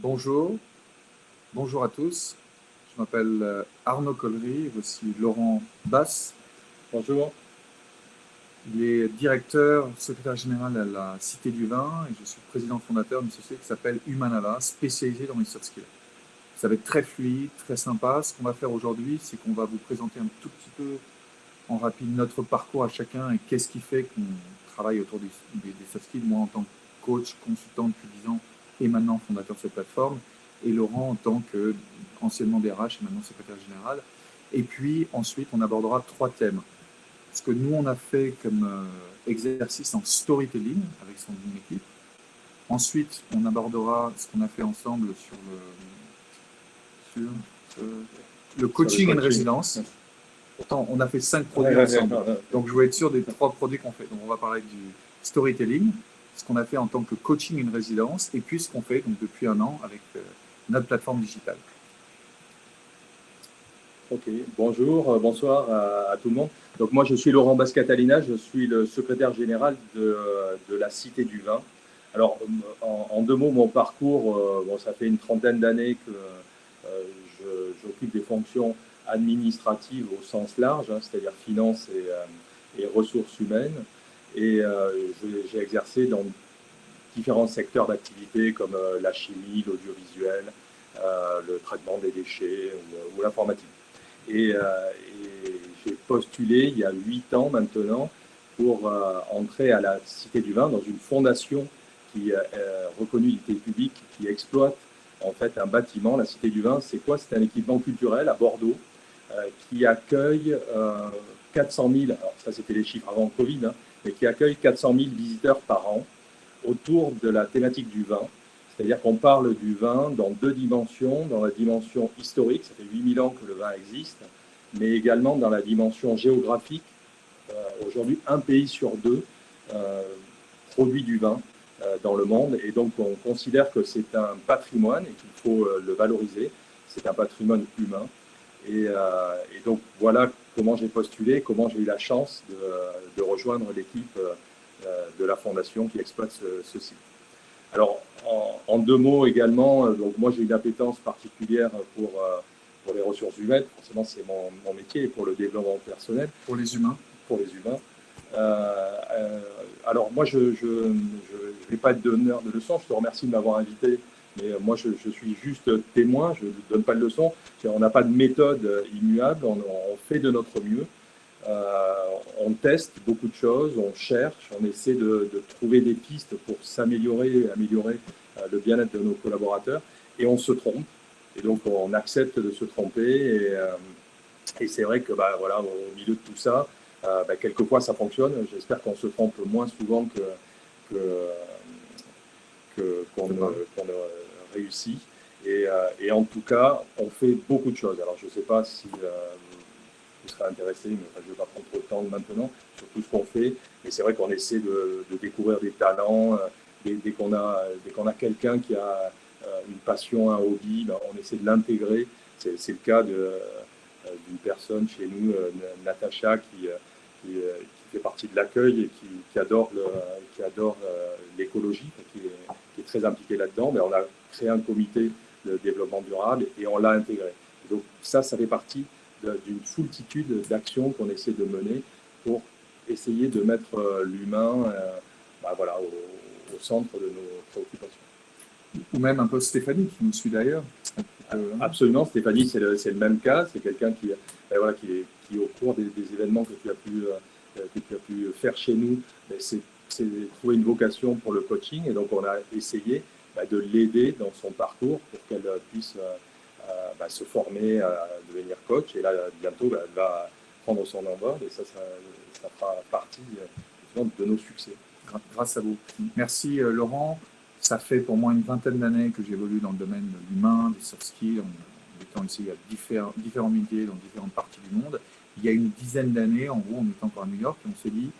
Bonjour, bonjour à tous. Je m'appelle Arnaud Collery, voici Laurent Basse. Bonjour. Il est directeur, secrétaire général à la Cité du Vin et je suis président fondateur d'une société qui s'appelle Humanava, spécialisée dans les soft skills. Ça va être très fluide, très sympa. Ce qu'on va faire aujourd'hui, c'est qu'on va vous présenter un tout petit peu en rapide notre parcours à chacun et qu'est-ce qui fait qu'on travaille autour des soft skills. Moi, en tant que coach, consultant depuis 10 ans et maintenant fondateur de cette plateforme, et Laurent en tant que anciennement DRH et maintenant secrétaire général. Et puis ensuite, on abordera 3 thèmes. Ce que nous, on a fait comme exercice en storytelling avec son équipe. Ensuite, on abordera ce qu'on a fait ensemble sur le coaching and résidence. Pourtant, on a fait 5 produits ensemble. Donc, je veux être sûr des 3 produits qu'on fait. Donc, on va parler du storytelling, ce qu'on a fait en tant que coaching and résidence, et puis ce qu'on fait donc, depuis un an avec notre plateforme digitale. Ok, bonjour, bonsoir à tout le monde. Donc moi je suis Laurent Basse-Catalina, je suis le secrétaire général de la Cité du Vin. Alors en 2 mots, mon parcours, bon, ça fait une trentaine d'années que j'occupe des fonctions administratives au sens large, hein, c'est-à-dire finance et ressources humaines. Et j'ai exercé dans différents secteurs d'activité comme la chimie, l'audiovisuel, le traitement des déchets ou l'informatique. Et j'ai postulé il y a 8 ans maintenant pour entrer à la Cité du Vin dans une fondation qui est reconnue d'utilité publique, qui exploite en fait un bâtiment. La Cité du Vin, c'est quoi? C'est un équipement culturel à Bordeaux qui accueille 400 000, alors ça c'était les chiffres avant le Covid, hein, mais qui accueille 400 000 visiteurs par an autour de la thématique du vin. C'est-à-dire qu'on parle du vin dans 2 dimensions, dans la dimension historique, ça fait 8000 ans que le vin existe, mais également dans la dimension géographique. Aujourd'hui, 1 pays sur 2 produit du vin dans le monde, et donc on considère que c'est un patrimoine et qu'il faut le valoriser. C'est un patrimoine humain. Et donc voilà comment j'ai postulé, comment j'ai eu la chance de rejoindre l'équipe de la fondation qui exploite ce site. Alors, en 2 mots également, donc moi j'ai une appétence particulière pour les ressources humaines, forcément c'est mon métier, et pour le développement personnel. Pour les humains. Pour les humains. Alors moi je vais pas être donneur de leçons, je te remercie de m'avoir invité, mais moi je suis juste témoin, je ne donne pas de leçons. On n'a pas de méthode immuable, on fait de notre mieux. On teste beaucoup de choses, on cherche, on essaie de trouver des pistes pour s'améliorer, améliorer le bien-être de nos collaborateurs, et on se trompe. Et donc on accepte de se tromper, et c'est vrai que voilà, au milieu de tout ça, quelquefois ça fonctionne. J'espère qu'on se trompe moins souvent qu'on ne réussit. Et en tout cas, on fait beaucoup de choses. Alors je ne sais pas si vous serez intéressé, mais je ne vais pas prendre trop de temps maintenant sur tout ce qu'on fait. Mais c'est vrai qu'on essaie de découvrir des talents. Dès qu'on a quelqu'un qui a une passion, un hobby, on essaie de l'intégrer. C'est le cas d'une personne chez nous, Natacha, qui fait partie de l'accueil et qui adore l'écologie, qui est très impliquée là-dedans. Mais on a créé un comité de développement durable et on l'a intégré. Et donc ça fait partie d'une foultitude d'actions qu'on essaie de mener pour essayer de mettre l'humain voilà, au centre de nos préoccupations. Ou même un peu Stéphanie qui nous suit d'ailleurs. Absolument, Stéphanie, c'est le même cas. C'est quelqu'un qui, voilà, qui, au cours des événements que tu as pu faire chez nous, c'est trouver une vocation pour le coaching. Et donc, on a essayé de l'aider dans son parcours pour qu'elle puisse se former à devenir coach. Et là, bientôt, elle va prendre son envol. Et ça fera partie de nos succès. Grâce à vous. Merci Laurent. Ça fait pour moi une vingtaine d'années que j'évolue dans le domaine humain, des soft skills, en étant ici à différents métiers dans différentes parties du monde. Il y a une dizaine d'années, en gros, on était encore à New York et on s'est dit,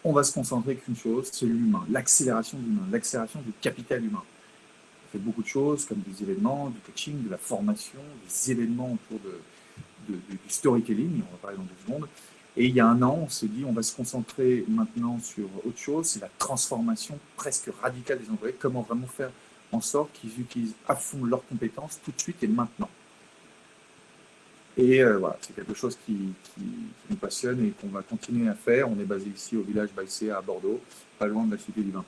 on va se concentrer qu'une chose, c'est l'humain, l'accélération de l'humain, l'accélération du capital humain. On fait beaucoup de choses comme des événements, du coaching, de la formation, des événements autour du storytelling, on va parler dans 2 secondes. Et il y a un an, on s'est dit, on va se concentrer maintenant sur autre chose, c'est la transformation presque radicale des employés, comment vraiment faire en sorte qu'ils utilisent à fond leurs compétences tout de suite et maintenant. Et voilà, c'est quelque chose qui nous passionne et qu'on va continuer à faire. On est basé ici au village Baïséa à Bordeaux, pas loin de la Cité du Vin.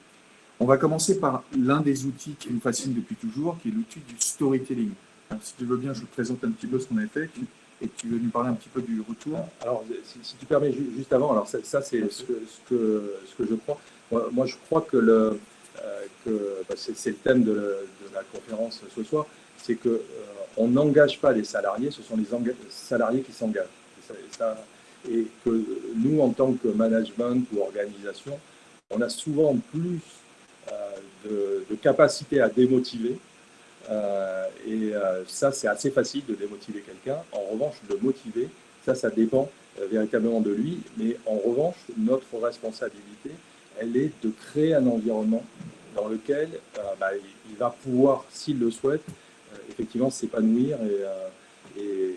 On va commencer par l'un des outils qui nous fascine depuis toujours, qui est l'outil du storytelling. Alors, si tu veux bien, je vous présente un petit peu ce qu'on a fait et tu veux nous parler un petit peu du retour. Alors, si tu permets, juste avant, alors ça c'est ce que je crois. Moi, je crois que c'est le thème de la conférence ce soir, c'est que on n'engage pas les salariés, ce sont les salariés qui s'engagent. Et que nous, en tant que management ou organisation, on a souvent plus de capacité à démotiver. Ça, c'est assez facile de démotiver quelqu'un. En revanche, de motiver, ça dépend véritablement de lui. Mais en revanche, notre responsabilité, elle est de créer un environnement dans lequel il va pouvoir, s'il le souhaite, effectivement s'épanouir et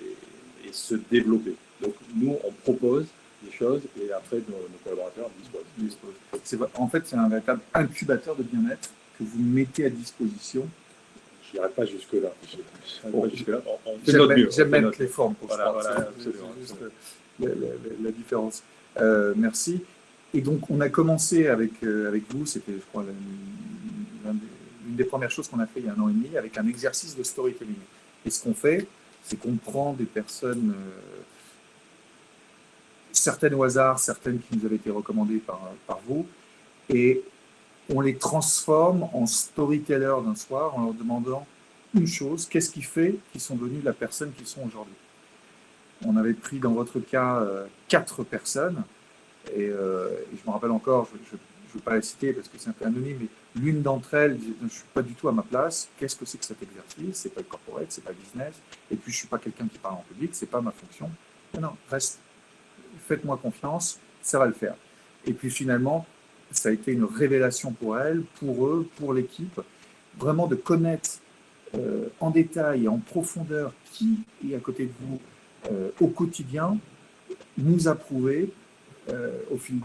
se développer. Donc nous, on propose des choses et après nos collaborateurs disposent. En fait, c'est un véritable incubateur de bien-être que vous mettez à disposition. Je n'irai pas jusque-là. J'aime mettre les formes pour voilà, juste la différence. Merci. Et donc, on a commencé avec vous, c'était, je crois, l'une des premières choses qu'on a fait il y a 1 an et demi, avec un exercice de storytelling. Et ce qu'on fait, c'est qu'on prend des personnes, certaines au hasard, certaines qui nous avaient été recommandées par vous, et on les transforme en storytellers d'un soir en leur demandant une chose, qu'est-ce qui fait qu'ils sont devenus la personne qu'ils sont aujourd'hui. On avait pris dans votre cas 4 personnes, et je me rappelle encore, je ne veux pas la citer parce que c'est un peu anonyme, mais l'une d'entre elles disait, je ne suis pas du tout à ma place, qu'est-ce que c'est que cet exercice, c'est pas le corporate, c'est pas le business, et puis je ne suis pas quelqu'un qui parle en public, c'est pas ma fonction. Non, reste, faites-moi confiance, ça va le faire. Et puis finalement, ça a été une révélation pour elle, pour eux, pour l'équipe, vraiment de connaître en détail et en profondeur qui est à côté de vous au quotidien, nous a prouvé au fil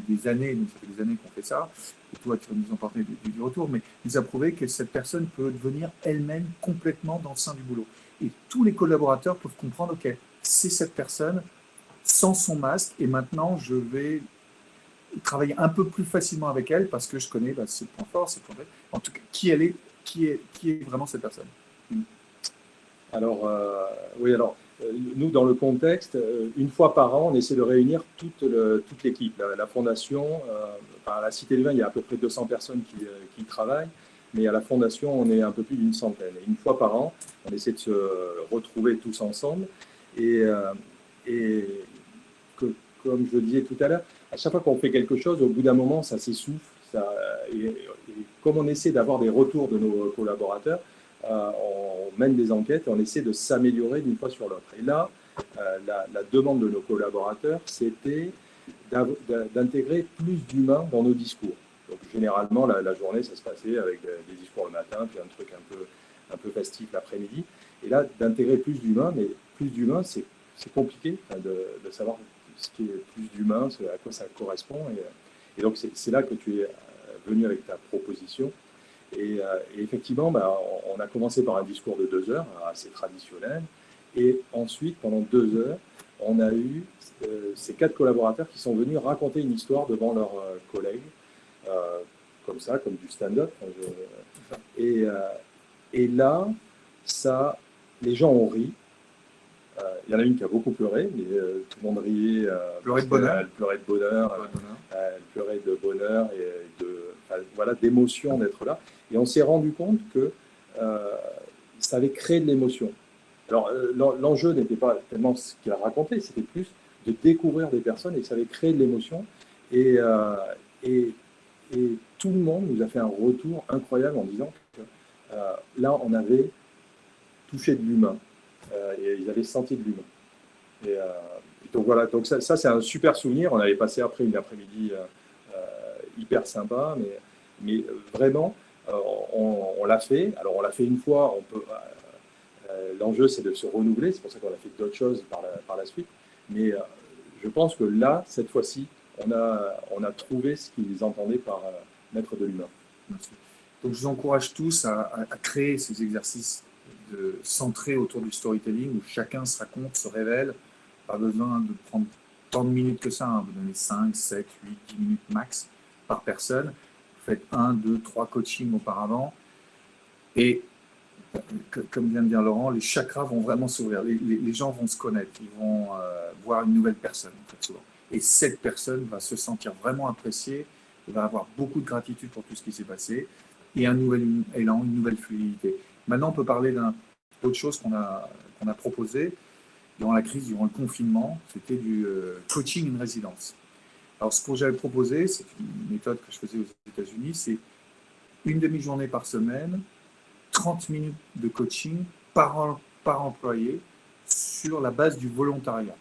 des années, nous, ça fait des années qu'on fait ça, et toi tu vas nous en parler du retour, mais nous a prouvé que cette personne peut devenir elle-même complètement dans le sein du boulot. Et tous les collaborateurs peuvent comprendre, ok, c'est cette personne sans son masque, et maintenant je vais travailler un peu plus facilement avec elle parce que je connais ses points forts, ses points faibles. En tout cas, qui elle est, qui est vraiment cette personne. Alors, oui, alors, nous, dans le contexte, une fois par an, on essaie de réunir toute l'équipe, la fondation. À la Cité du Vin, il y a à peu près 200 personnes qui travaillent, mais à la fondation, on est un peu plus d'une centaine. Et une fois par an, on essaie de se retrouver tous ensemble. Et comme je le disais tout à l'heure, à chaque fois qu'on fait quelque chose, au bout d'un moment, ça s'essouffle. Et comme on essaie d'avoir des retours de nos collaborateurs, on mène des enquêtes et on essaie de s'améliorer d'une fois sur l'autre. Et là, la demande de nos collaborateurs, c'était d'intégrer plus d'humains dans nos discours. Donc, généralement, la journée, ça se passait avec des discours le matin, puis un truc un peu festif l'après-midi. Et là, d'intégrer plus d'humains, mais plus d'humains, c'est compliqué de savoir ce qui est plus d'humain, à quoi ça correspond. Et donc, c'est là que tu es venu avec ta proposition. Et effectivement, on a commencé par un discours de 2 heures, assez traditionnel. Et ensuite, pendant 2 heures, on a eu ces 4 collaborateurs qui sont venus raconter une histoire devant leurs collègues, comme ça, comme du stand-up. Et là, les gens ont ri. Il y en a une qui a beaucoup pleuré, mais tout le monde riait. Pleurait de bonheur. Elle pleurait de bonheur. Elle pleurait de bonheur et d'émotion d'être là. Et on s'est rendu compte que ça avait créé de l'émotion. Alors, l'enjeu n'était pas tellement ce qu'il a raconté, c'était plus de découvrir des personnes et ça avait créé de l'émotion. Et tout le monde nous a fait un retour incroyable en disant que là, on avait touché de l'humain. Et ils avaient senti de l'humain. Et donc voilà, donc ça c'est un super souvenir. On avait passé après une après-midi hyper sympa, mais vraiment, on l'a fait. Alors on l'a fait une fois, l'enjeu c'est de se renouveler, c'est pour ça qu'on a fait d'autres choses par la suite. Mais je pense que là, cette fois-ci, on a trouvé ce qu'ils entendaient par mettre de l'humain. Merci. Donc, je vous encourage tous à créer ces exercices centrés autour du storytelling où chacun se raconte, se révèle. Pas besoin de prendre tant de minutes que ça, hein. Vous donnez 5, 7, 8, 10 minutes max par personne. Vous faites 1, 2, 3 coachings auparavant. Et comme vient de dire Laurent, les chakras vont vraiment s'ouvrir. Les gens vont se connaître, ils vont voir une nouvelle personne, en fait, souvent. Et cette personne va se sentir vraiment appréciée, va avoir beaucoup de gratitude pour tout ce qui s'est passé, et un nouvel élan, une nouvelle fluidité. Maintenant, on peut parler d'autre chose qu'on a proposé durant la crise, durant le confinement, c'était du coaching in résidence. Alors, ce que j'avais proposé, c'est une méthode que je faisais aux États-Unis, c'est une demi-journée par semaine, 30 minutes de coaching par employé sur la base du volontariat.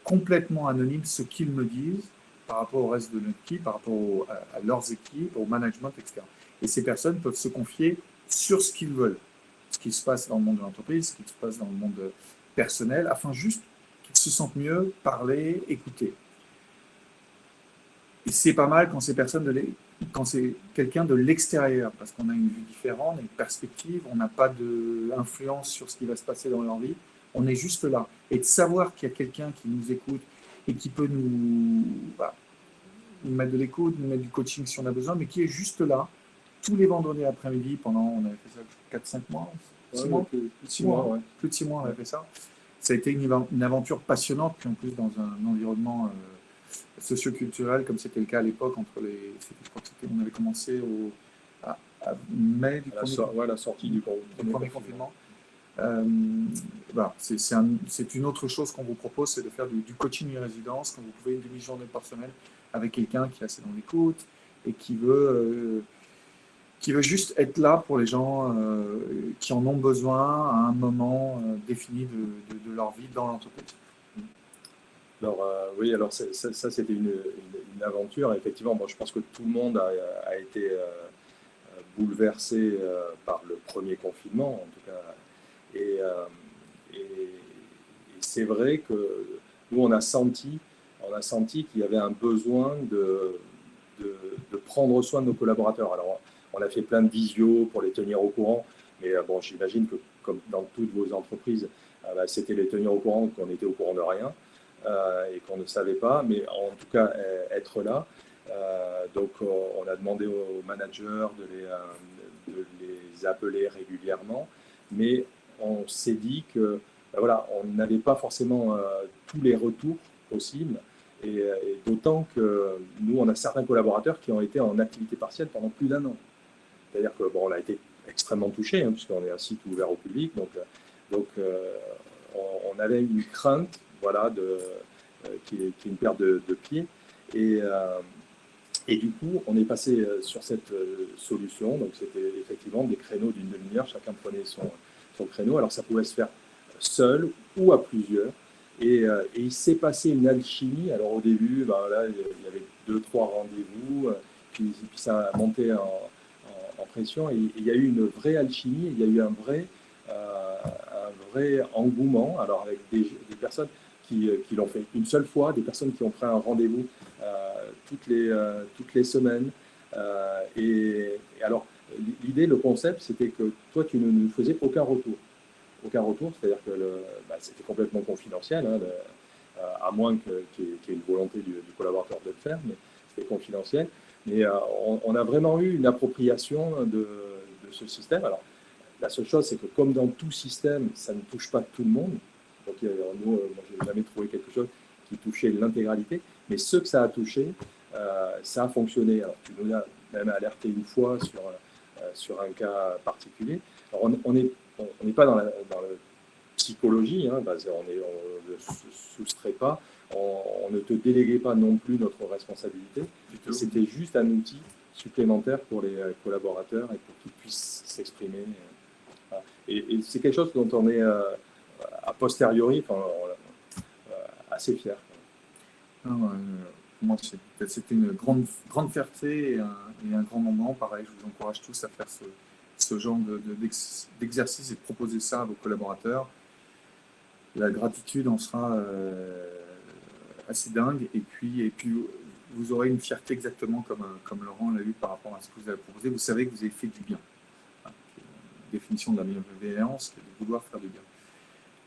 Complètement anonyme ce qu'ils me disent par rapport au reste de l'équipe, par rapport à leurs équipes, au management, etc. Et ces personnes peuvent se confier sur ce qu'ils veulent, ce qui se passe dans le monde de l'entreprise, ce qui se passe dans le monde personnel, afin juste qu'ils se sentent mieux, parler, écouter. Et c'est pas mal quand quand c'est quelqu'un de l'extérieur, parce qu'on a une vue différente, une perspective, on n'a pas d'influence sur ce qui va se passer dans leur vie, on est juste là. Et de savoir qu'il y a quelqu'un qui nous écoute et qui peut nous mettre de l'écoute, nous mettre du coaching si on a besoin, mais qui est juste là, tous les vendredis après-midi, on avait fait ça 4-5 mois, 6 mois, ouais. Plus de 6 mois, on avait fait ça. Ça a été une aventure passionnante, puis en plus dans un environnement socioculturel, comme c'était le cas à l'époque, je crois que on avait commencé à mai du la sortie du premier confinement. Voilà, c'est une autre chose qu'on vous propose, c'est de faire du coaching en résidence, quand vous pouvez une demi-journée par semaine avec quelqu'un qui est assez dans l'écoute et qui veut juste être là pour les gens qui en ont besoin à un moment défini de leur vie dans l'entreprise. Alors, oui, alors ça c'était une aventure. Effectivement, moi, je pense que tout le monde a été bouleversé par le premier confinement, en tout cas. Et c'est vrai que nous, on a senti qu'il y avait un besoin de prendre soin de nos collaborateurs. Alors, on a fait plein de visios pour les tenir au courant, mais bon, j'imagine que comme dans toutes vos entreprises, c'était les tenir au courant qu'on était au courant de rien et qu'on ne savait pas, mais en tout cas, être là. Donc, on a demandé aux managers de les appeler régulièrement, mais on s'est dit que voilà, on n'avait pas forcément tous les retours possibles, et d'autant que nous, on a certains collaborateurs qui ont été en activité partielle pendant plus d'1 an. C'est-à-dire que bon, on a été extrêmement touchés, hein, puisqu'on est un site ouvert au public, donc on avait une crainte, voilà, qui est une perte de pied, et du coup, on est passé sur cette solution. Donc, c'était effectivement des créneaux d'une demi-heure. Chacun prenait son créneau. Alors, ça pouvait se faire seul ou à plusieurs. Et il s'est passé une alchimie. Alors, au début, là, il y avait 2-3 rendez-vous. Puis ça a monté en pression. Et il y a eu une vraie alchimie. Il y a eu un vrai engouement. Alors, avec des personnes qui l'ont fait une seule fois, des personnes qui ont pris un rendez-vous toutes les semaines. Et alors, l'idée, le concept, c'était que toi, tu ne nous faisais aucun retour. Aucun retour, c'est-à-dire que c'était complètement confidentiel, hein, à moins qu'il y ait une volonté du collaborateur de le faire, mais c'était confidentiel. Mais on a vraiment eu une appropriation de ce système. Alors, la seule chose, c'est que comme dans tout système, ça ne touche pas tout le monde. Donc, nous, moi, je n'ai jamais trouvé quelque chose qui touchait l'intégralité, mais ceux que ça a touché, ça a fonctionné. Alors, tu nous as même alerté une fois sur un cas particulier. Alors, on n'est pas dans la psychologie, hein, on ne se soustrait pas, on ne te déléguait pas non plus notre responsabilité. C'était juste un outil supplémentaire pour les collaborateurs et pour qu'ils puissent s'exprimer. Voilà. Et c'est quelque chose dont on est a posteriori assez fier. Moi, c'était une grande fierté et un grand moment. Pareil, je vous encourage tous à faire ce genre d'exercice et de proposer ça à vos collaborateurs. La gratitude en sera assez dingue. Et puis vous aurez une fierté exactement comme Laurent l'a eu par rapport à ce que vous avez proposé. Vous savez que vous avez fait du bien. Voilà. La définition de la bienveillance, c'est de vouloir faire du bien.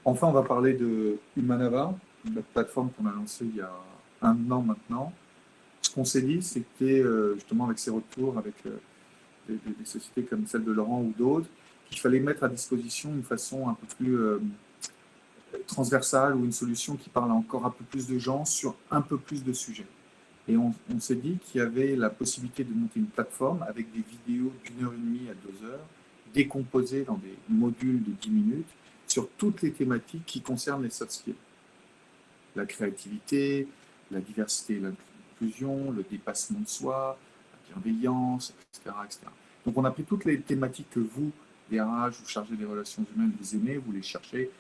Enfin, on va parler de Humanava, la plateforme qu'on a lancée il y a un an maintenant. Ce qu'on s'est dit, c'était justement avec ces retours, avec des sociétés comme celle de Laurent ou d'autres, qu'il fallait mettre à disposition une façon un peu plus transversale ou une solution qui parle à encore un peu plus de gens sur un peu plus de sujets. Et on s'est dit qu'il y avait la possibilité de monter une plateforme avec des vidéos d'1 h 30 à 2 heures, décomposées dans des modules de 10 minutes, sur toutes les thématiques qui concernent les soft skills. La créativité, la diversité et l'inclusion, le dépassement de soi, la bienveillance, etc., etc. Donc on a pris toutes les thématiques que vous, les RH, vous chargez des relations humaines, vous aimez, vous les cherchez.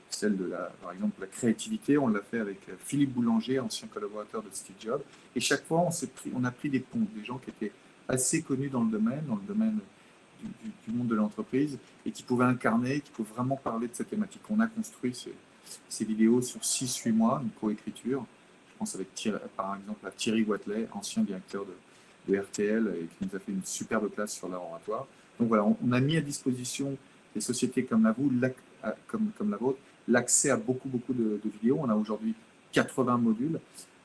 Celle de par exemple, la créativité, on l'a fait avec Philippe Boulanger, ancien collaborateur de Steve Jobs. Et chaque fois, on a pris des ponts, des gens qui étaient assez connus dans le domaine du monde de l'entreprise, et qui pouvaient incarner, qui pouvaient vraiment parler de cette thématique. On a construit ces vidéos sur 6-8 mois, une coécriture. Je pense avec par exemple à Thierry Watley, ancien directeur de RTL, et qui nous a fait une superbe classe sur l'art oratoire. Donc voilà, on a mis à disposition des sociétés comme la vôtre, l'accès à beaucoup de vidéos. On a aujourd'hui 80 modules.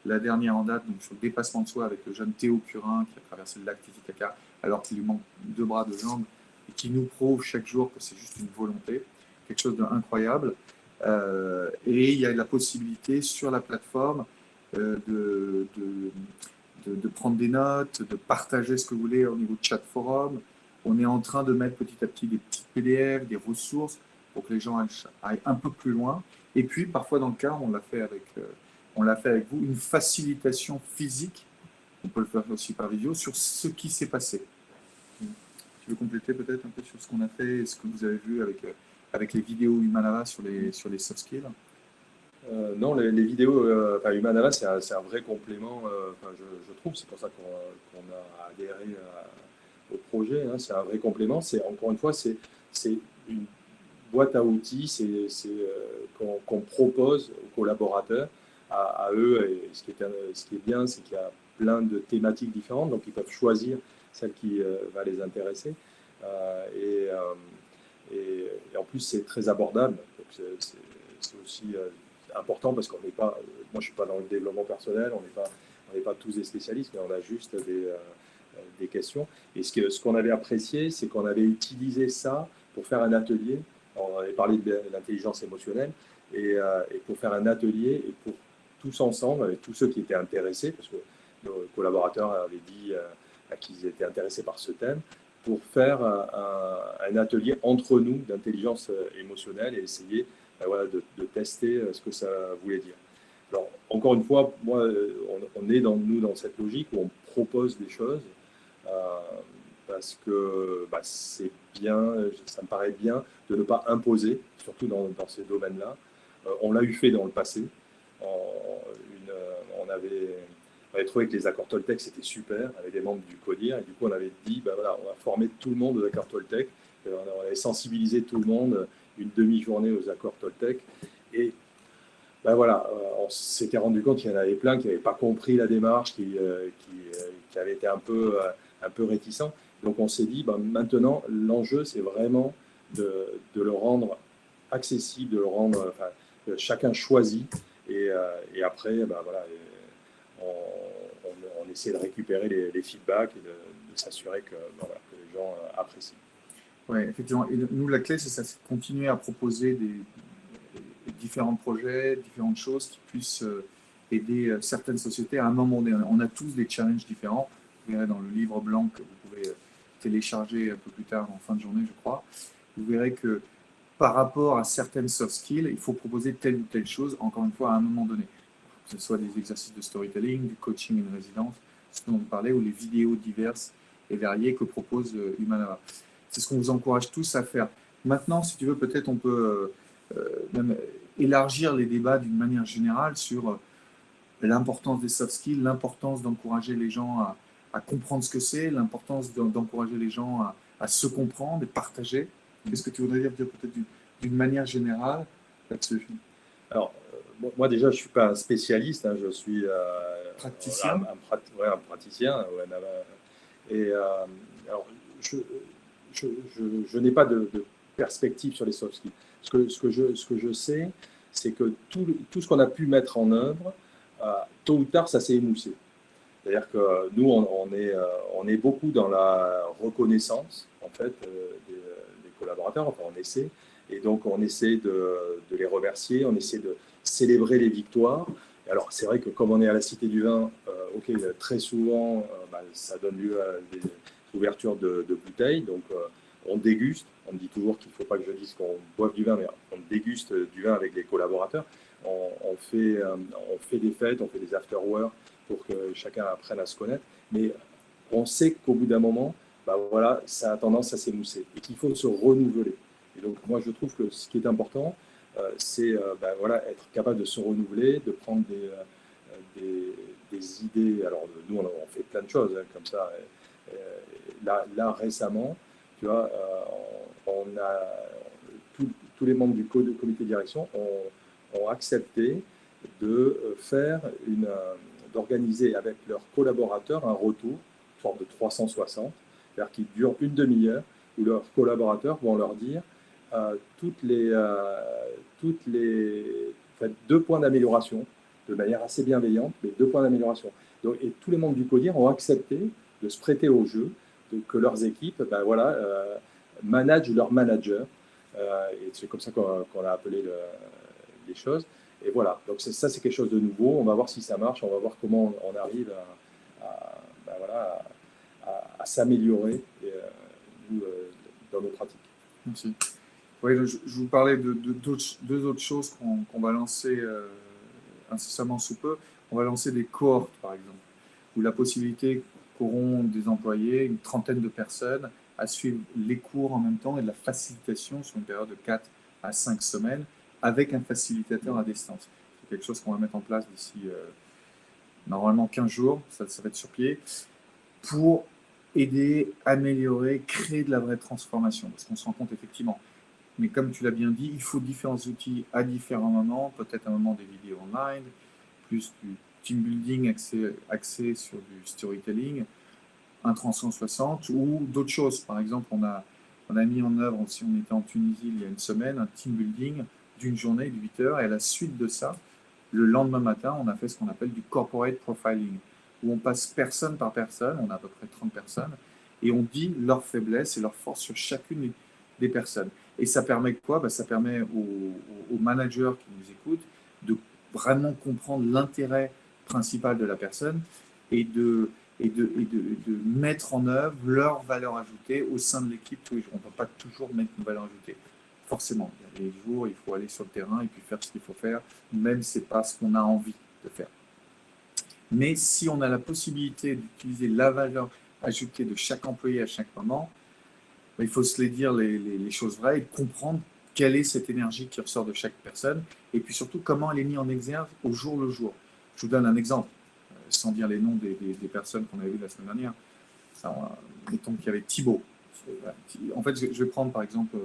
La dernière en date, donc sur le dépassement de soi, avec le jeune Théo Curin qui a traversé le lac Titicaca alors qu'il lui manque 2 bras, 2 jambes, et qui nous prouve chaque jour que c'est juste une volonté, quelque chose d'incroyable. Et il y a la possibilité sur la plateforme de prendre des notes, de partager ce que vous voulez au niveau de chat forum. On est en train de mettre petit à petit des petits PDF, des ressources pour que les gens aillent un peu plus loin. Et puis, parfois, dans le cas, on l'a fait avec vous, une facilitation physique, on peut le faire aussi par vidéo, sur ce qui s'est passé. Tu veux compléter peut-être un peu sur ce qu'on a fait et ce que vous avez vu avec les vidéos Humanava sur les soft skills? Non, les vidéos, Humanava, c'est un vrai complément, je trouve, c'est pour ça qu'on a adhéré au projet, hein, c'est un vrai complément. Encore une fois, c'est une boîte à outils qu'on propose aux collaborateurs, à eux. Et ce qui est bien, c'est qu'il y a plein de thématiques différentes, donc ils peuvent choisir celle qui va les intéresser. Et en plus, c'est très abordable. C'est aussi important parce qu'on n'est pas, moi je ne suis pas dans le développement personnel, on n'est pas tous des spécialistes, mais on a juste des questions. Et ce qu'on avait apprécié, c'est qu'on avait utilisé ça pour faire un atelier. On avait parlé de l'intelligence émotionnelle, et pour faire un atelier, et pour tous ensemble, avec tous ceux qui étaient intéressés, parce que nos collaborateurs avaient dit qu'ils étaient intéressés par ce thème, pour faire un atelier entre nous d'intelligence émotionnelle et essayer voilà, de tester ce que ça voulait dire. Alors, encore une fois, moi, on est nous dans cette logique où on propose des choses parce que c'est bien, ça me paraît bien de ne pas imposer, surtout dans ces domaines-là. On l'a eu fait dans le passé. On avait trouvé que les accords Toltec, c'était super, avec des membres du CODIR, et du coup, on avait dit, voilà, on va former tout le monde aux accords Toltec. On avait sensibilisé tout le monde une demi-journée aux accords Toltec. Et voilà, on s'était rendu compte qu'il y en avait plein qui n'avaient pas compris la démarche, qui avaient été un peu réticents. Donc, on s'est dit, maintenant, l'enjeu, c'est vraiment de le rendre accessible, de le rendre, chacun choisit. Et après, voilà, on essaie de récupérer les feedbacks et de s'assurer que les gens apprécient. Oui, effectivement. Et nous, la clé, c'est ça, c'est de continuer à proposer des différents projets, différentes choses qui puissent aider certaines sociétés à un moment donné. On a tous des challenges différents. Vous verrez dans le livre blanc que vous pouvez télécharger un peu plus tard en fin de journée, je crois. Vous verrez que par rapport à certaines soft skills, il faut proposer telle ou telle chose, encore une fois, à un moment donné. Que ce soit des exercices de storytelling, du coaching in résidence, ce dont vous parlez, ou les vidéos diverses et variées que propose Humanava. C'est ce qu'on vous encourage tous à faire. Maintenant, si tu veux, peut-être on peut même élargir les débats d'une manière générale sur l'importance des soft skills, l'importance d'encourager les gens à comprendre ce que c'est, l'importance d'encourager les gens à se comprendre et partager. Qu'est-ce que tu voudrais dire peut-être d'une manière générale là-dessus? Alors, moi, déjà, je ne suis pas un spécialiste, hein, je suis Praticien. ouais, un praticien. Ouais, et alors, je, je n'ai pas de perspective sur les soft skills. Ce que je sais, c'est que tout ce qu'on a pu mettre en œuvre, tôt ou tard, ça s'est émoussé. C'est-à-dire que nous, on est beaucoup dans la reconnaissance, en fait, des collaborateurs, enfin, on essaie. Et donc, on essaie de les remercier, on essaie de célébrer les victoires. Et alors, c'est vrai que comme on est à la Cité du Vin, ok, très souvent, bah, ça donne lieu à des ouvertures de bouteilles. Donc, on déguste. On me dit toujours qu'il ne faut pas que je dise qu'on boive du vin, mais on déguste du vin avec les collaborateurs. On fait des fêtes, on fait des after-work pour que chacun apprenne à se connaître. Mais on sait qu'au bout d'un moment, bah voilà, ça a tendance à s'émousser et qu'il faut se renouveler. Et donc, moi, je trouve que ce qui est important, c'est bah voilà, être capable de se renouveler, de prendre des idées. Alors, nous, on fait plein de choses hein, comme ça. Là, récemment, tu vois, on a tous les membres du comité de direction ont accepté de faire d'organiser avec leurs collaborateurs un retour, une sorte de 360, c'est-à-dire qui dure une demi-heure, où leurs collaborateurs vont leur dire toutes les enfin, 2 points d'amélioration, de manière assez bienveillante, mais 2 points d'amélioration. Et tous les membres du CODIR ont accepté de se prêter au jeu, que leurs équipes ben voilà, managent leur manager. Et c'est comme ça qu'on a appelé les choses. Et voilà, donc ça c'est quelque chose de nouveau. On va voir si ça marche, on va voir comment on arrive ben voilà, à s'améliorer dans nos pratiques. Merci. Oui, je vous parlais de deux autres choses qu'on va lancer incessamment sous peu. On va lancer des cohortes, par exemple, où la possibilité qu'auront des employés, une trentaine de personnes, à suivre les cours en même temps et de la facilitation sur une période de 4 à 5 semaines avec un facilitateur à distance. C'est quelque chose qu'on va mettre en place d'ici normalement 15 jours, ça va être sur pied, pour aider, améliorer, créer de la vraie transformation. Parce qu'on se rend compte effectivement, mais comme tu l'as bien dit, il faut différents outils à différents moments, peut-être un moment des vidéos online, plus du team building axé sur du storytelling, un 360 ou d'autres choses. Par exemple, on a mis en œuvre, si on était en Tunisie il y a une semaine, un team building d'une journée de 8 heures et à la suite de ça, le lendemain matin, on a fait ce qu'on appelle du corporate profiling, où on passe personne par personne, on a à peu près 30 personnes, et on dit leurs faiblesses et leurs forces sur chacune des personnes. Et ça permet quoi? Ça permet aux managers qui nous écoutent de vraiment comprendre l'intérêt principal de la personne et de mettre en œuvre leur valeur ajoutée au sein de l'équipe tous les jours. On ne peut pas toujours mettre une valeur ajoutée. Forcément, il y a des jours, il faut aller sur le terrain et puis faire ce qu'il faut faire, même si ce n'est pas ce qu'on a envie de faire. Mais si on a la possibilité d'utiliser la valeur ajoutée de chaque employé à chaque moment, il faut se les dire les choses vraies et comprendre quelle est cette énergie qui ressort de chaque personne et puis surtout comment elle est mise en exergue au jour le jour. Je vous donne un exemple, sans dire les noms des personnes qu'on avait vues la semaine dernière. Mettons qu'il y avait Thibaut. En fait, je vais prendre par exemple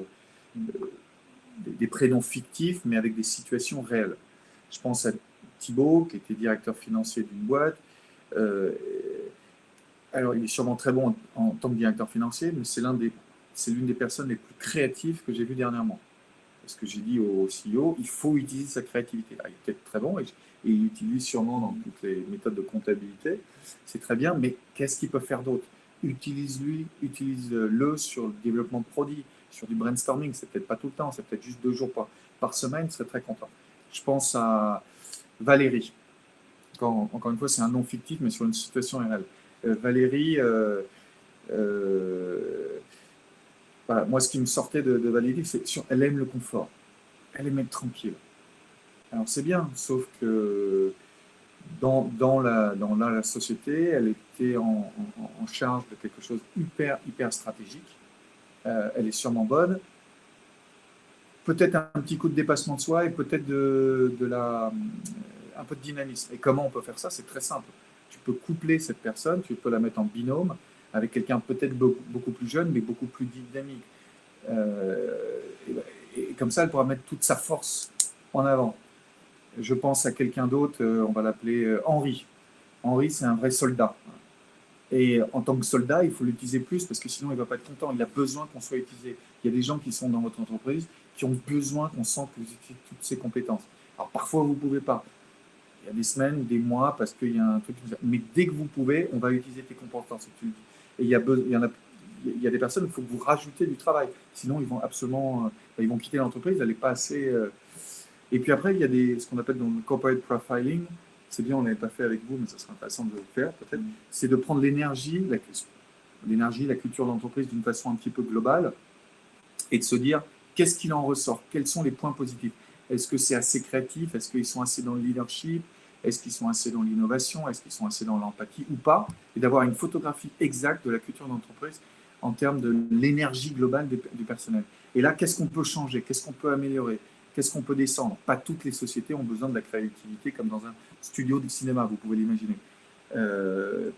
des prénoms fictifs, mais avec des situations réelles. Je pense à Thibaut, qui était directeur financier d'une boîte. Alors, il est sûrement très bon en tant que directeur financier, mais c'est l'une des personnes les plus créatives que j'ai vues dernièrement. Parce que j'ai dit au CEO, il faut utiliser sa créativité. Il est peut-être très bon et il l'utilise sûrement dans toutes les méthodes de comptabilité. C'est très bien, mais qu'est-ce qu'il peut faire d'autre? Utilise-le sur le développement de produits, sur du brainstorming. C'est peut-être pas tout le temps, c'est peut-être juste 2 jours par semaine, il serait très content. Je pense à Valérie. Encore une fois, c'est un nom fictif, mais sur une situation réelle. Valérie, voilà, moi, ce qui me sortait de Valérie, c'est qu'elle aime le confort. Elle aime être tranquille. Alors, c'est bien, sauf que dans la société, elle était en charge de quelque chose hyper stratégique. Elle est sûrement bonne. Peut-être un petit coup de dépassement de soi et peut-être un peu de dynamisme. Et comment on peut faire ça? C'est très simple. Tu peux coupler cette personne, tu peux la mettre en binôme avec quelqu'un peut-être beaucoup plus jeune, mais beaucoup plus dynamique. Et comme ça, elle pourra mettre toute sa force en avant. Je pense à quelqu'un d'autre, on va l'appeler Henri. Henri, c'est un vrai soldat. Et en tant que soldat, il faut l'utiliser plus parce que sinon, il ne va pas être content. Il a besoin qu'on soit utilisé. Il y a des gens qui sont dans votre entreprise qui ont besoin qu'on sente que vous utilisez toutes ces compétences. Alors parfois, vous ne pouvez pas. Il y a des semaines ou des mois parce qu'il y a un truc. Mais dès que vous pouvez, on va utiliser tes compétences. Et il y a des personnes, il faut que vous rajoutez du travail. Sinon, ils vont absolument, ils vont quitter l'entreprise. Elle n'est pas assez. Et puis après, il y a ce qu'on appelle dans le corporate profiling. C'est bien, on n'avait pas fait avec vous, mais ça serait intéressant de le faire peut-être. C'est de prendre l'énergie, la culture d'entreprise d'une façon un petit peu globale et de se dire qu'est-ce qu'il en ressort, quels sont les points positifs. Est-ce que c'est assez créatif? Est-ce qu'ils sont assez dans le leadership? Est-ce qu'ils sont assez dans l'innovation? Est-ce qu'ils sont assez dans l'empathie ou pas? Et d'avoir une photographie exacte de la culture d'entreprise en termes de l'énergie globale du personnel. Et là, qu'est-ce qu'on peut changer? Qu'est-ce qu'on peut améliorer? Qu'est-ce qu'on peut descendre? Pas toutes les sociétés ont besoin de la créativité comme dans un studio de cinéma, vous pouvez l'imaginer.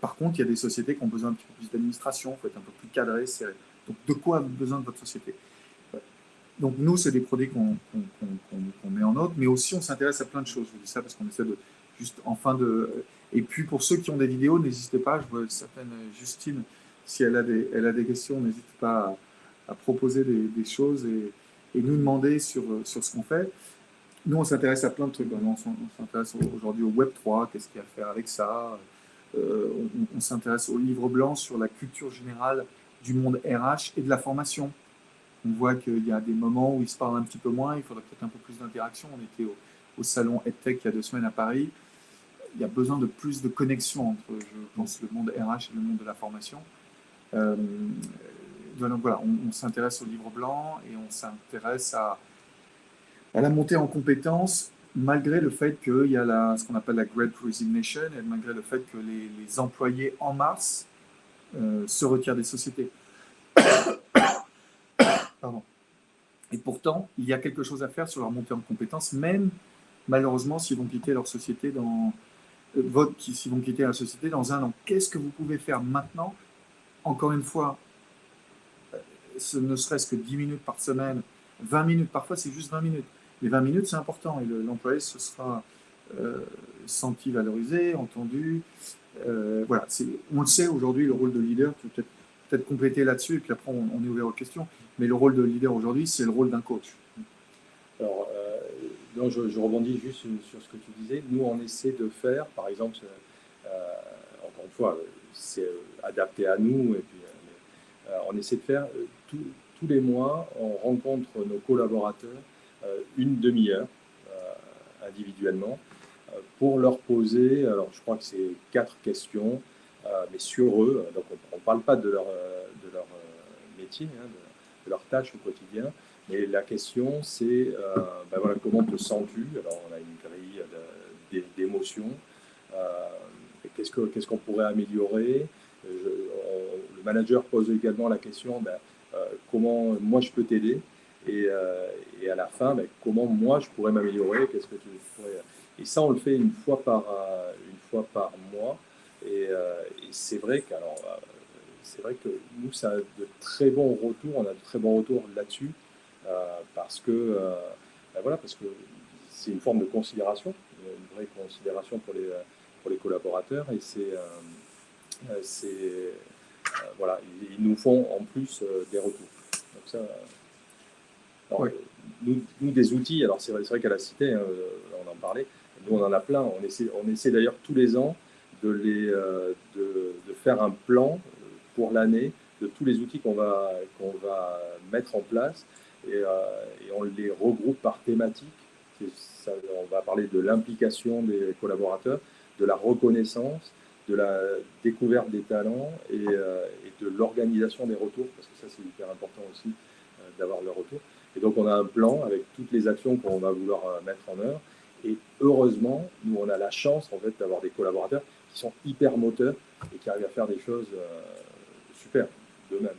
Par contre, il y a des sociétés qui ont besoin un petit peu plus d'administration, il faut être un peu plus cadré, serré. Donc, de quoi a besoin de votre société? Donc, nous, c'est des produits qu'on met en ordre, mais aussi on s'intéresse à plein de choses. Je vous dis ça parce qu'on essaie de juste en fin de. Et puis, pour ceux qui ont des vidéos, n'hésitez pas. Je vois certaine Justine, si elle a des questions, n'hésite pas à proposer des choses et nous demander sur ce qu'on fait. Nous, on s'intéresse à plein de trucs. On s'intéresse aujourd'hui au Web3, qu'est-ce qu'il y a à faire avec ça. On s'intéresse au livre blanc sur la culture générale du monde RH et de la formation. On voit qu'il y a des moments où ils se parlent un petit peu moins, il faudrait peut-être un peu plus d'interaction. On était au salon EdTech il y a 2 semaines à Paris. Il y a besoin de plus de connexion entre, je pense, le monde RH et le monde de la formation. Donc voilà, on s'intéresse au livre blanc et on s'intéresse à la montée en compétences, malgré le fait qu'il y a ce qu'on appelle la Great Resignation et malgré le fait que les employés en masse se retirent des sociétés. Pardon. Et pourtant, il y a quelque chose à faire sur leur montée en compétences, même malheureusement s'ils vont quitter leur société s'ils vont quitter la société dans 1 an. Qu'est-ce que vous pouvez faire maintenant? Encore une fois, ce ne serait-ce que 10 minutes par semaine, 20 minutes, parfois c'est juste 20 minutes. Les 20 minutes, c'est important et l'employé se sera senti valorisé, entendu. Voilà, on le sait aujourd'hui, le rôle de leader, tu peux peut-être compléter là-dessus, et puis après on est ouvert aux questions, mais le rôle de leader aujourd'hui, c'est le rôle d'un coach. Alors, donc je rebondis juste sur ce que tu disais. Nous, on essaie de faire, par exemple, encore une fois, c'est adapté à nous, et puis on essaie de faire tous les mois, on rencontre nos collaborateurs une demi-heure individuellement pour leur poser, alors je crois que c'est 4 questions, mais sur eux. Donc on ne parle pas de leur métier, hein, de leur tâche au quotidien, mais la question c'est ben voilà, comment te sens-tu? Alors on a une grille d'émotions. Qu'est-ce qu'on pourrait améliorer? Le manager pose également la question ben, comment moi je peux t'aider, et à la fin ben, comment moi je pourrais m'améliorer, qu'est-ce que tu pourrais. Et ça on le fait une fois par mois, et c'est vrai c'est vrai que nous ça a de très bons retours, on a de très bons retours là-dessus, parce que ben voilà, parce que c'est une forme de considération, une vraie considération pour les collaborateurs, et voilà, ils nous font en plus des retours. Donc ça, alors, Ouais. nous, des outils, alors c'est vrai qu'à la Cité, hein, on en parlait, nous on en a plein, on essaie d'ailleurs tous les ans de faire un plan pour l'année de tous les outils qu'on va mettre en place, et on les regroupe par thématique. On va parler de l'implication des collaborateurs, de la reconnaissance, de la découverte des talents, et de l'organisation des retours, parce que ça c'est hyper important aussi, d'avoir le retour. Et donc on a un plan avec toutes les actions qu'on va vouloir mettre en œuvre, et heureusement, nous on a la chance en fait d'avoir des collaborateurs qui sont hyper moteurs et qui arrivent à faire des choses super d'eux-mêmes.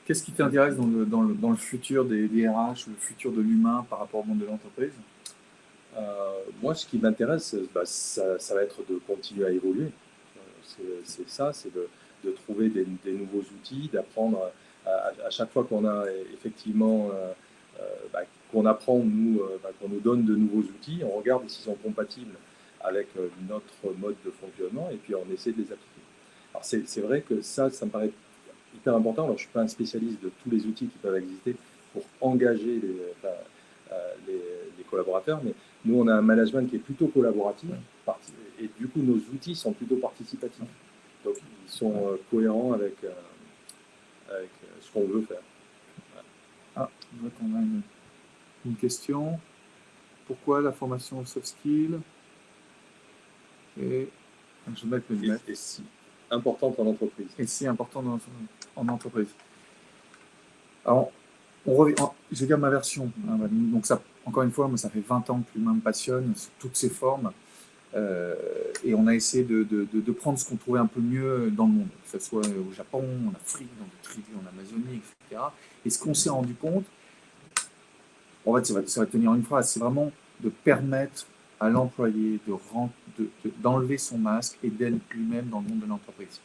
Qu'est-ce qui t'intéresse dans le futur des RH, le futur de l'humain par rapport au monde de l'entreprise? Moi, ce qui m'intéresse, bah, ça va être de continuer à évoluer. C'est ça, c'est de trouver des nouveaux outils, d'apprendre à chaque fois qu'on a effectivement qu'on apprend, nous, qu'on nous donne de nouveaux outils, on regarde s'ils sont compatibles avec notre mode de fonctionnement et puis on essaie de les appliquer. Alors c'est vrai que ça me paraît hyper important. Alors je ne suis pas un spécialiste de tous les outils qui peuvent exister pour engager les collaborateurs, mais nous on a un management qui est plutôt collaboratif et du coup nos outils sont plutôt participatifs. Donc ils sont cohérents avec ce qu'on veut faire. Ah, je vois qu'on a une question. Pourquoi la formation aux soft skills et je vais mettre le lien. Et si importante en entreprise. Et si importante en entreprise. Alors, on revient, je vais dire ma version. Donc ça, encore une fois, moi, ça fait 20 ans que l'humain me passionne sous toutes ses formes. Et on a essayé de prendre ce qu'on trouvait un peu mieux dans le monde, que ce soit au Japon, en Afrique, dans des tribus en Amazonie, etc. Et ce qu'on s'est rendu compte, en fait, ça va tenir une phrase, c'est vraiment de permettre à l'employé d'enlever son masque et d'être lui-même dans le monde de l'entreprise.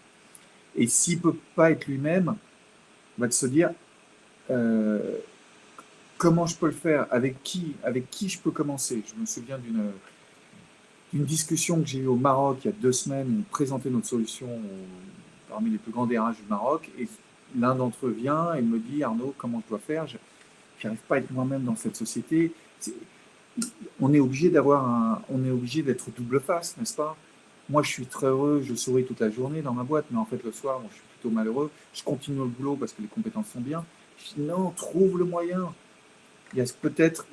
Et s'il ne peut pas être lui-même, on va se dire comment je peux le faire, avec qui je peux commencer. Je me souviens d'une discussion que j'ai eue au Maroc il y a 2 semaines, où on présentait notre solution parmi les plus grands DRH du Maroc, et l'un d'entre eux vient et me dit « Arnaud, comment je dois faire ? Je n'arrive pas à être moi-même dans cette société. » On est obligé d'être double face, n'est-ce pas ? Moi, je suis très heureux, je souris toute la journée dans ma boîte, mais en fait, le soir, moi, je suis plutôt malheureux. Je continue le boulot parce que les compétences sont bien. Je dis non, trouve le moyen. Il y a peut-être,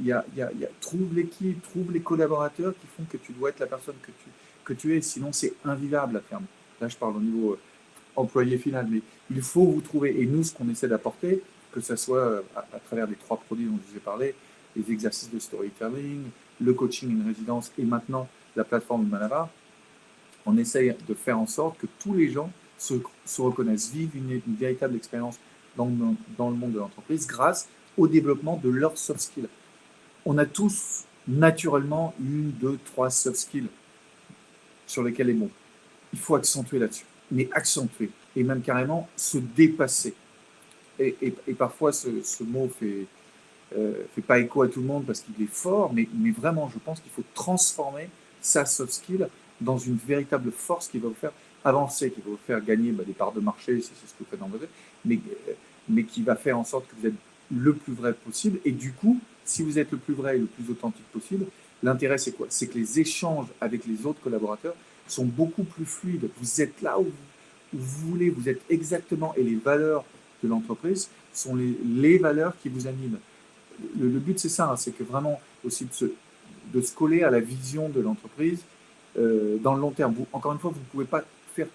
trouve l'équipe, trouve les collaborateurs qui font que tu dois être la personne que tu es. Sinon, c'est invivable à terme. Là, je parle au niveau employé final, mais il faut vous trouver. Et nous, ce qu'on essaie d'apporter, que ce soit à travers les 3 produits dont je vous ai parlé, les exercices de storytelling, le coaching in résidence et maintenant la plateforme Humanava, on essaye de faire en sorte que tous les gens se reconnaissent, vivent une véritable expérience dans le monde de l'entreprise grâce au développement de leurs soft skills. On a tous naturellement 1, 2, 3 soft skills sur lesquels est bon. Il faut accentuer là-dessus, mais accentuer et même carrément se dépasser. Et parfois ce mot fait pas écho à tout le monde parce qu'il est fort, mais vraiment, je pense qu'il faut transformer sa soft skill dans une véritable force qui va vous faire avancer, qui va vous faire gagner des parts de marché, si c'est ce que vous faites dans votre vie, mais qui va faire en sorte que vous êtes le plus vrai possible. Et du coup, si vous êtes le plus vrai et le plus authentique possible, l'intérêt, c'est quoi? C'est que les échanges avec les autres collaborateurs sont beaucoup plus fluides. Vous êtes là où vous voulez, vous êtes exactement, et les valeurs de l'entreprise sont les valeurs qui vous animent. Le but, c'est ça, c'est que vraiment aussi de se coller à la vision de l'entreprise dans le long terme. Encore une fois, vous ne pouvez pas faire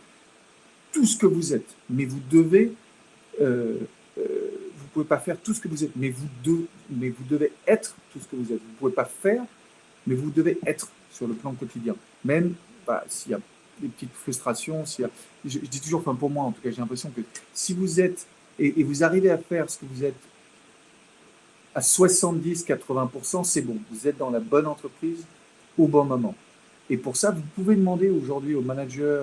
tout ce que vous êtes, mais vous devez, vous pouvez pas faire tout ce que vous êtes, mais vous devez être tout ce que vous êtes. Vous ne pouvez pas faire, mais vous devez être sur le plan quotidien. Même s'il y a des petites frustrations, je dis toujours, enfin pour moi en tout cas, j'ai l'impression que si vous êtes, et vous arrivez à faire ce que vous êtes à 70-80%, c'est bon. Vous êtes dans la bonne entreprise au bon moment. Et pour ça, vous pouvez demander aujourd'hui aux managers,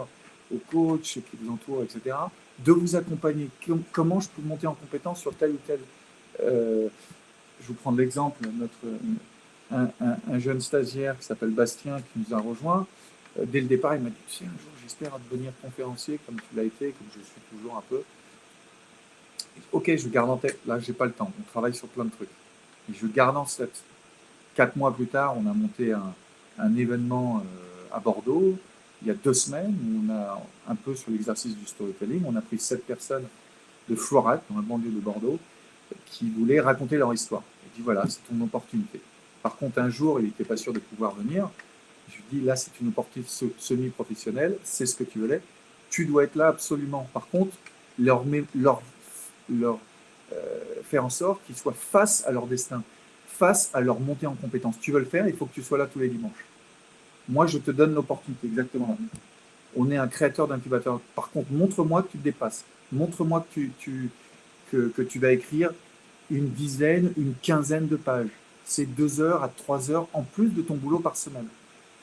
aux coachs qui vous entourent, etc., de vous accompagner. Comment je peux monter en compétence sur tel ou tel. Je vous prends l'exemple, un jeune stagiaire qui s'appelle Bastien qui nous a rejoint. Dès le départ, il m'a dit « un jour, j'espère devenir conférencier comme tu l'as été, comme je suis toujours un peu. » Ok, je garde en tête. Là, j'ai pas le temps. On travaille sur plein de trucs. Et je garde en tête. 4 mois plus tard, on a monté un événement à Bordeaux. Il y a 2 semaines, où on a un peu sur l'exercice du storytelling. On a pris 7 personnes de Florac, dans la banlieue de Bordeaux, qui voulaient raconter leur histoire. Et dit voilà, c'est ton opportunité. Par contre, un jour, il n'était pas sûr de pouvoir venir. Je lui dis là, c'est une opportunité semi-professionnelle. C'est ce que tu voulais. Tu dois être là absolument. Par contre, leur faire en sorte qu'ils soient face à leur destin, face à leur montée en compétence. Tu veux le faire, il faut que tu sois là tous les dimanches. Moi, je te donne l'opportunité, exactement. On est un créateur d'incubateur. Par contre, montre-moi que tu te dépasses. Montre-moi que tu vas écrire une dizaine, une quinzaine de pages. C'est 2 heures à 3 heures en plus de ton boulot par semaine.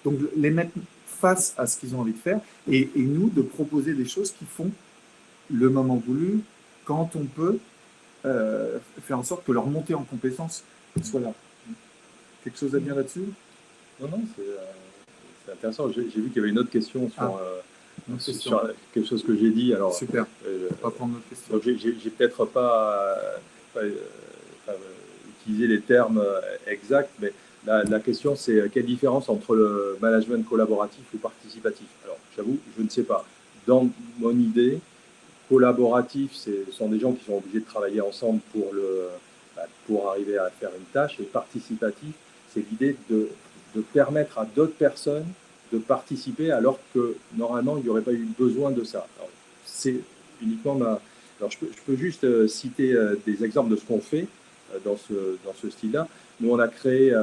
Donc, les mettre face à ce qu'ils ont envie de faire et nous, de proposer des choses qui font le moment voulu, quand on peut faire en sorte que leur montée en compétence soit là. Quelque chose à dire là-dessus? Non, non, c'est intéressant. J'ai vu qu'il y avait une autre question sur quelque chose que j'ai dit. Alors, super. On va prendre notre question. Donc, j'ai peut-être pas utilisé les termes exacts, mais la question, c'est quelle différence entre le management collaboratif ou participatif? Alors, j'avoue, je ne sais pas. Dans mon idée, collaboratif, ce sont des gens qui sont obligés de travailler ensemble pour arriver à faire une tâche. Et participatif, c'est l'idée de permettre à d'autres personnes de participer alors que normalement, il n'y aurait pas eu besoin de ça. C'est uniquement ma... Alors, je peux juste citer des exemples de ce qu'on fait dans ce style-là. Nous, on a créé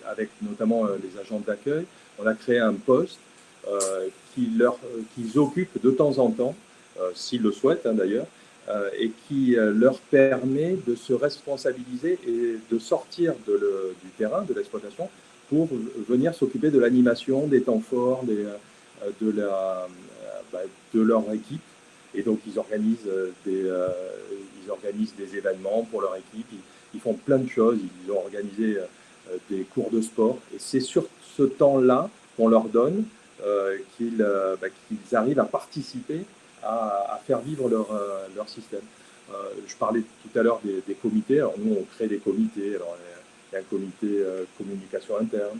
avec notamment les agents d'accueil, on a créé un poste qu'ils occupent de temps en temps, s'ils le souhaitent d'ailleurs, et qui leur permet de se responsabiliser et de sortir du terrain, de l'exploitation, pour venir s'occuper de l'animation, des temps forts, de leur équipe. Et donc, ils organisent des événements pour leur équipe. Ils font plein de choses. Ils ont organisé des cours de sport. Et c'est sur ce temps-là qu'on leur donne qu'ils arrivent à participer à faire vivre leur système. Je parlais tout à l'heure des comités. Alors, nous, on crée des comités. Alors, il y a un comité communication interne,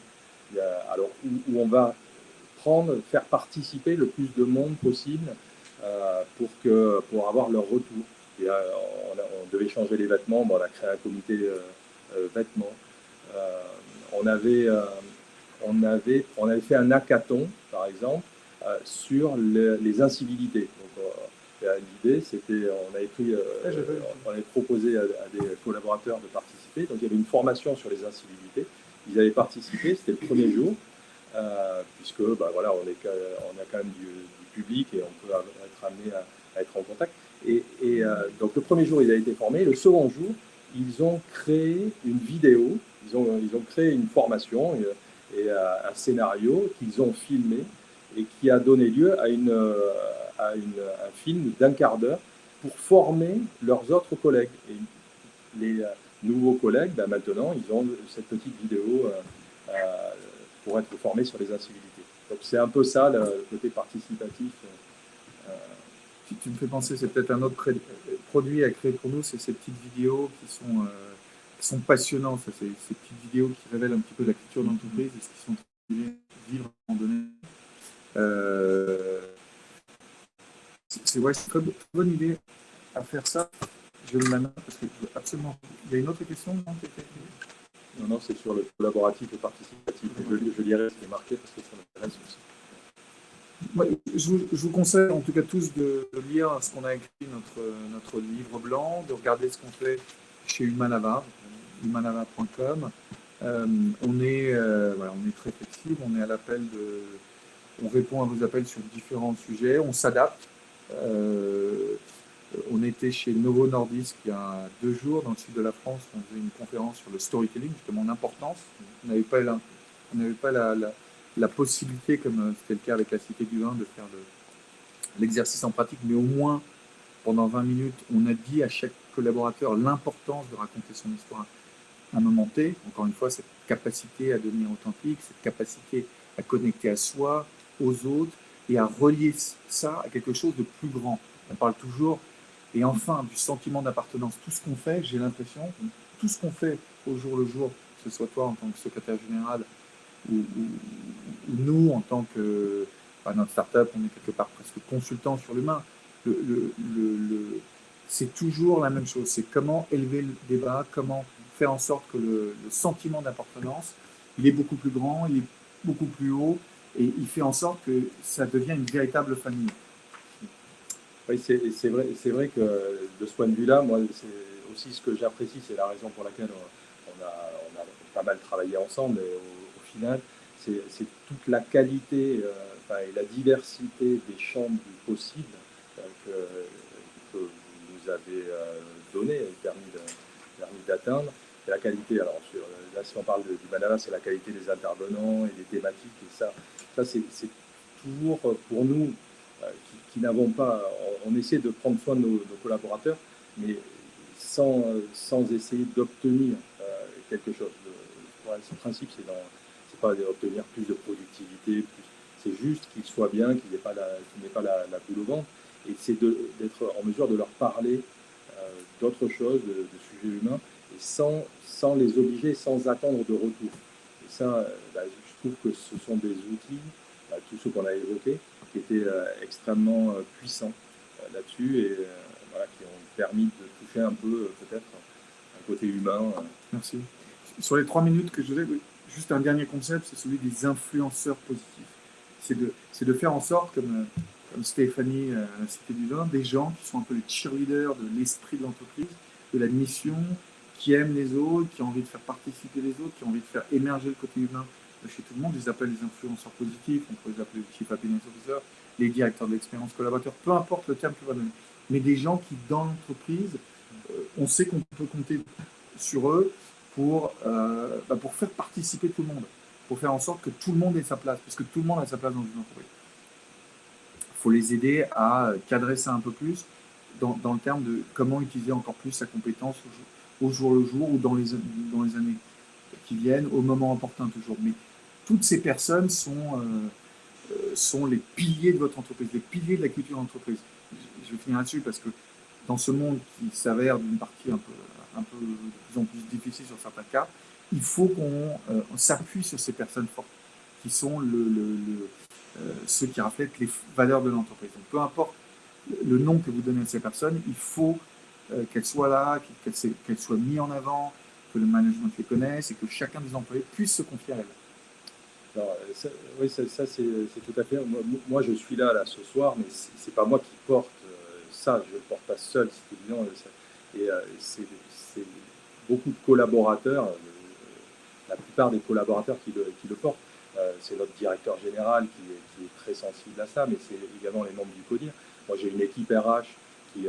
où on va faire participer le plus de monde possible pour avoir leur retour. Et, on devait changer les vêtements, on a créé un comité vêtements. On avait fait un hackathon, par exemple, sur les incivilités. Donc, l'idée, c'était, on avait proposé à des collaborateurs de participer. Donc, il y avait une formation sur les incivilités. Ils avaient participé, c'était le premier jour. Puisque voilà, on a quand même du public et on peut être amené à être en contact. Et donc le premier jour, il a été formé. Le second jour, ils ont créé une vidéo, ils ont créé une formation et un scénario qu'ils ont filmé et qui a donné lieu à un film d'1 quart d'heure pour former leurs autres collègues. Et les nouveaux collègues, maintenant, ils ont cette petite vidéo pour être formés sur les incivilités. Donc c'est un peu ça, le côté participatif. Tu me fais penser, c'est peut-être un autre produit à créer pour nous, c'est ces petites vidéos qui sont passionnantes. Ces petites vidéos qui révèlent un petit peu la culture d'entreprise et ce qu'ils sont en train de vivre à un moment donné. C'est une très bonne idée à faire ça. Je le mets parce que absolument. Il y a une autre question? Non, c'est sur le collaboratif et participatif. Je lirai ce qui est marqué parce que ça m'intéresse aussi. Ouais, je vous conseille en tout cas tous de lire ce qu'on a écrit, notre livre blanc, de regarder ce qu'on fait chez Humanava, humanava.com. On est très flexible, on est à l'appel on répond à vos appels sur différents sujets, on s'adapte. On était chez Novo Nordisk il y a 2 jours dans le sud de la France, on faisait une conférence sur le storytelling, justement l'importance. On n'avait pas la possibilité, comme c'était le cas avec la Cité du Vin, de faire l'exercice en pratique, mais au moins pendant 20 minutes, on a dit à chaque collaborateur l'importance de raconter son histoire à un moment T. Encore une fois, cette capacité à devenir authentique, cette capacité à connecter à soi, aux autres, et à relier ça à quelque chose de plus grand. On parle toujours, et enfin, du sentiment d'appartenance. Tout ce qu'on fait, j'ai l'impression, tout ce qu'on fait au jour le jour, que ce soit toi en tant que secrétaire général, ou nous, en tant que notre startup, on est quelque part presque consultant sur l'humain. C'est toujours la même chose. C'est comment élever le débat, comment faire en sorte que le sentiment d'appartenance, il est beaucoup plus grand, il est beaucoup plus haut, et il fait en sorte que ça devienne une véritable famille. Oui, c'est vrai que de ce point de vue-là, moi, c'est aussi ce que j'apprécie, c'est la raison pour laquelle on a pas mal travaillé ensemble. Et au final, c'est toute la qualité et la diversité des champs du possible que vous nous avez donné, permis d'atteindre. Et la qualité, alors là, si on parle du Manava, c'est la qualité des intervenants et des thématiques. Et ça c'est toujours pour nous qui n'avons pas, on essaie de prendre soin de nos collaborateurs, mais sans essayer d'obtenir quelque chose. Ce principe, c'est pas d'obtenir plus de productivité, c'est juste qu'ils soient bien, qu'ils n'aient pas la boule au ventre, et c'est d'être en mesure de leur parler d'autres choses, de sujets humains, et sans les obliger, sans attendre de retour. Et ça, je trouve que ce sont des outils, tous ceux qu'on a évoqués, qui étaient extrêmement puissants là-dessus, et voilà, qui ont permis de toucher un peu, peut-être, un côté humain. Merci. Sur les 3 minutes que je vous ai, juste un dernier concept, c'est celui des influenceurs positifs. C'est de faire en sorte, comme Stéphanie à la Cité du Vin, des gens qui sont un peu les cheerleaders de l'esprit de l'entreprise, de la mission, qui aiment les autres, qui ont envie de faire participer les autres, qui ont envie de faire émerger le côté humain chez tout le monde. Je les appelle les influenceurs positifs, on peut les appeler les chief happiness officers, les directeurs de l'expérience collaborateur, peu importe le terme que vous donner. Mais des gens qui, dans l'entreprise, on sait qu'on peut compter sur eux pour faire participer tout le monde, pour faire en sorte que tout le monde ait sa place, parce que tout le monde a sa place dans une entreprise. Il faut les aider à cadrer ça un peu plus dans le terme de comment utiliser encore plus sa compétence au jour le jour ou dans les années qui viennent, au moment opportun toujours. Mais toutes ces personnes sont les piliers de votre entreprise, les piliers de la culture d'entreprise. Je vais finir là-dessus parce que dans ce monde qui s'avère d'une partie un peu de plus en plus difficile sur certains cas, il faut qu'on s'appuie sur ces personnes fortes qui sont ceux qui reflètent les valeurs de l'entreprise. Donc, peu importe le nom que vous donnez à ces personnes, il faut qu'elles soient là, qu'elles soient mises en avant, que le management les connaisse et que chacun des employés puisse se confier à elles. Alors, oui, ça c'est tout à fait. Moi, je suis là ce soir, mais c'est pas moi qui porte ça. Je ne le porte pas seul, c'est évident. Et c'est beaucoup de collaborateurs, la plupart des collaborateurs qui le portent. C'est notre directeur général qui est très sensible à ça, mais c'est également les membres du CODIR. Moi, j'ai une équipe RH qui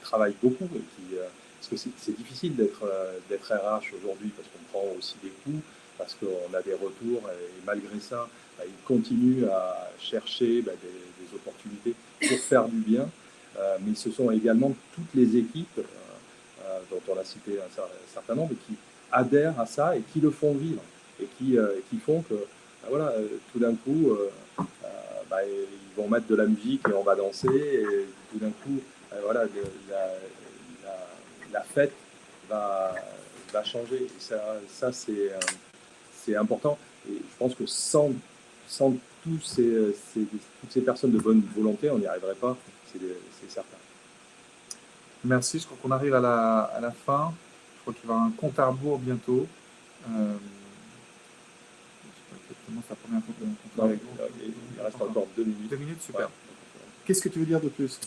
travaille beaucoup, parce que c'est difficile d'être RH aujourd'hui, parce qu'on prend aussi des coups, parce qu'on a des retours, et malgré ça, ils continuent à chercher des opportunités pour faire du bien. Mais ce sont également toutes les équipes dont on a cité un certain nombre, qui adhèrent à ça et qui le font vivre, et qui font que voilà, tout d'un coup, ils vont mettre de la musique et on va danser, et tout d'un coup, voilà, la fête va changer. Et ça c'est important. Et je pense que sans toutes ces personnes de bonne volonté, on n'y arriverait pas, c'est certain. Merci, je crois qu'on arrive à la fin. Je crois qu'il va y avoir un compte à rebours bientôt. Je ne sais pas exactement sa première compte à rebours. Il reste encore 2 minutes. 2 minutes, super. Ouais. Qu'est-ce que tu veux dire de plus?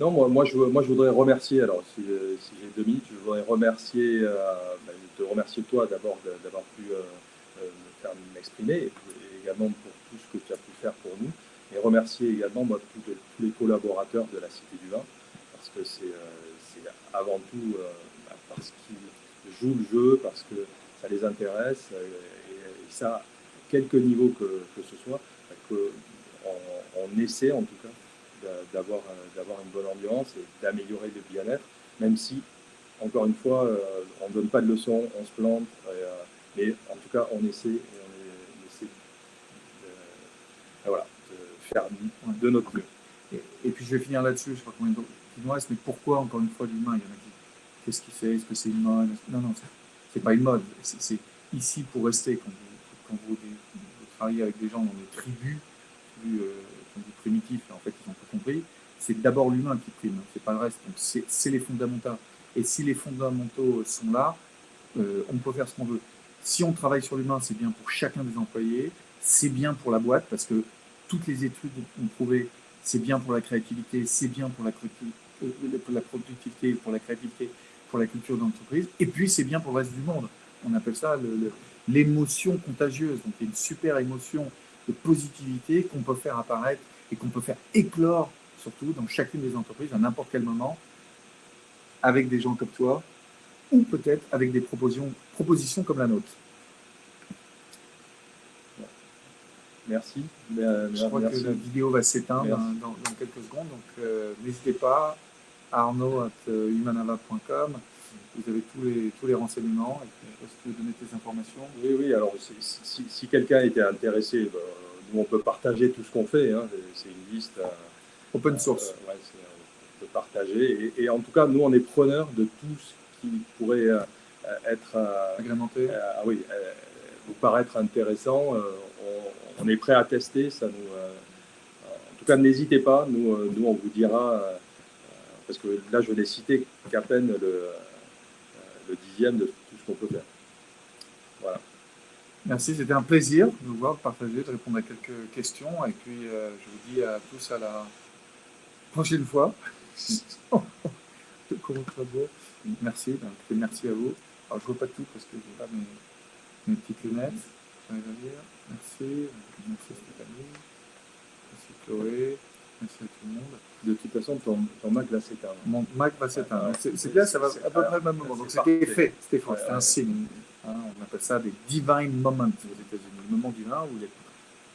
Non, moi je voudrais remercier, alors si j'ai 2 minutes, je voudrais te remercier toi d'abord d'avoir pu me faire m'exprimer, et également pour tout ce que tu as pu faire pour nous, et remercier également tous les collaborateurs de la Cité du Vin, parce que c'est avant tout parce qu'ils jouent le jeu, parce que ça les intéresse, et ça, à quelque niveau que ce soit, qu'on essaie en tout cas d'avoir une bonne ambiance et d'améliorer le bien-être, même si, encore une fois, on ne donne pas de leçons, on se plante, mais en tout cas, on essaie, voilà, de faire de notre mieux. Et puis je vais finir là-dessus, je ne sais pas combien de temps il nous reste, mais pourquoi, encore une fois, l'humain? Il y en a qui, qu'est-ce qu'il fait? Est-ce que c'est une mode? Non, c'est pas une mode. C'est ici pour rester. Quand vous travaillez avec des gens dans des tribus plus primitifs, en fait, ils ont tout compris. C'est d'abord l'humain qui prime, c'est pas le reste. Donc c'est les fondamentaux. Et si les fondamentaux sont là, on peut faire ce qu'on veut. Si on travaille sur l'humain, c'est bien pour chacun des employés, c'est bien pour la boîte, parce que toutes les études ont prouvé c'est bien pour la créativité, c'est bien pour la productivité, pour la créativité, pour la culture d'entreprise, et puis c'est bien pour le reste du monde. On appelle ça l'émotion contagieuse. Donc il y a une super émotion de positivité qu'on peut faire apparaître et qu'on peut faire éclore, surtout dans chacune des entreprises, à n'importe quel moment, avec des gens comme toi, ou peut-être avec des propositions comme la nôtre. Merci. Je crois que la vidéo va s'éteindre dans quelques secondes, donc n'hésitez pas, arnaud@humanava.com. Vous avez tous les renseignements. Et puis, je sais pas si tu veux donner tes informations. Oui, oui, alors si quelqu'un était intéressé, nous on peut partager tout ce qu'on fait, hein, c'est une liste Open source. ouais, on peut partager. Et en tout cas, nous on est preneurs de tout ce qui pourrait être, Agrémenté. oui, vous paraître intéressant. On est prêt à tester, ça nous, en tout cas n'hésitez pas, nous on vous dira, parce que là je n'ai cité qu'à peine le dixième de tout ce qu'on peut faire. Voilà. Merci, c'était un plaisir de vous voir, de partager, de répondre à quelques questions. Et puis, je vous dis à tous à la prochaine fois. Merci, merci à vous. Alors, je ne vois pas tout parce que je n'ai pas mes petites lunettes. J'arrive à lire. Merci. Merci Stéphanie. Merci Chloé. Merci à tout le monde. De toute façon, ton Mac va s'éteindre. Mon Mac va s'éteindre. C'est bien, ça va à peu près au même moment. Donc c'était fait, c'était un signe. Hein, on appelle ça des divine moments aux États-Unis. Le moment divin où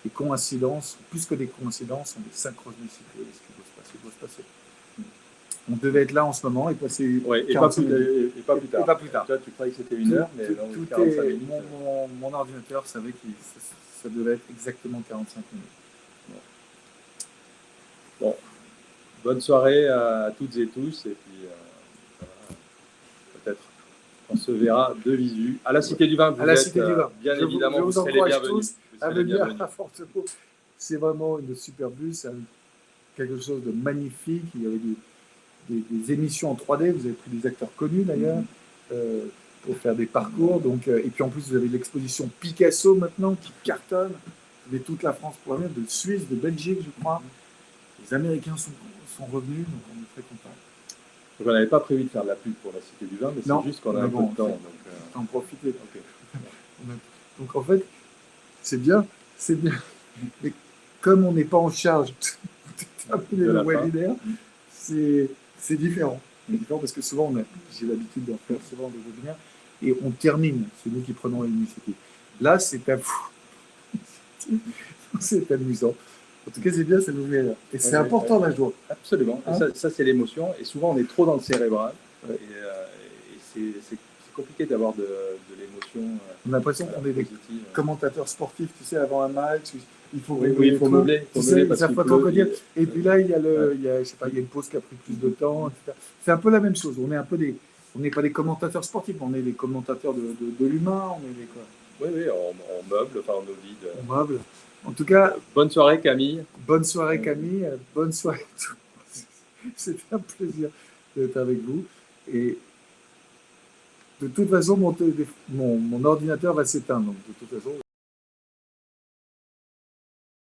les coïncidences, plus que des coïncidences, sont des synchronicités. Ce qui doit se passer. On devait être là en ce moment et passer. Ouais, et pas plus tard. Et pas plus tard. Toi, tu croyais que c'était 1 heure, mais dans 45 minutes. Mon ordinateur savait que ça devait être exactement 45 minutes. Bon. Bonne soirée à toutes et tous. Et puis, peut-être on se verra de visu. À la Cité du Vin, à la Cité du Vin. Bien évidemment, vous serez les encourage bienvenus. tous à venir à Fortescue. C'est vraiment une super bus, quelque chose de magnifique. Il y avait des émissions en 3D. Vous avez pris des acteurs connus d'ailleurs pour faire des parcours. Donc, et puis en plus, vous avez l'exposition Picasso maintenant qui cartonne. Vous avez toute la France pour venir, de Suisse, de Belgique, je crois. Les Américains sont revenus, donc on est très contents. Donc on n'avait pas prévu de faire de la pub pour la Cité du Vin, mais c'est juste qu'on a un peu de temps. Donc, en profiter. Okay. Donc en fait, c'est bien. Mais comme on n'est pas en charge de terminer le webinaire, c'est différent. C'est différent parce que souvent, j'ai l'habitude d'en faire souvent des webinaires et on termine. C'est nous qui prenons l'initiative. Là, c'est à vous. C'est amusant. En tout cas, c'est bien, ça nous met là. Et c'est important la joie. Absolument. Hein? Ça c'est l'émotion. Et souvent, on est trop dans le cérébral. Ouais. Et c'est compliqué d'avoir de l'émotion. On a l'impression qu'on est des commentateurs sportifs, tu sais, avant un match. Il faut meubler. Tu sais, ils savent pas trop quoi dire. Et puis là, il y a une pause qui a pris plus de temps, etc. C'est un peu la même chose. On n'est pas des commentateurs sportifs, on est des commentateurs de l'humain. On est des quoi. Oui, on meuble, enfin on vide. On meuble. En tout cas, bonne soirée Camille. Bonne soirée Camille, bonne soirée à tous. C'était un plaisir d'être avec vous. Et de toute façon, mon ordinateur va s'éteindre. Donc de toute façon,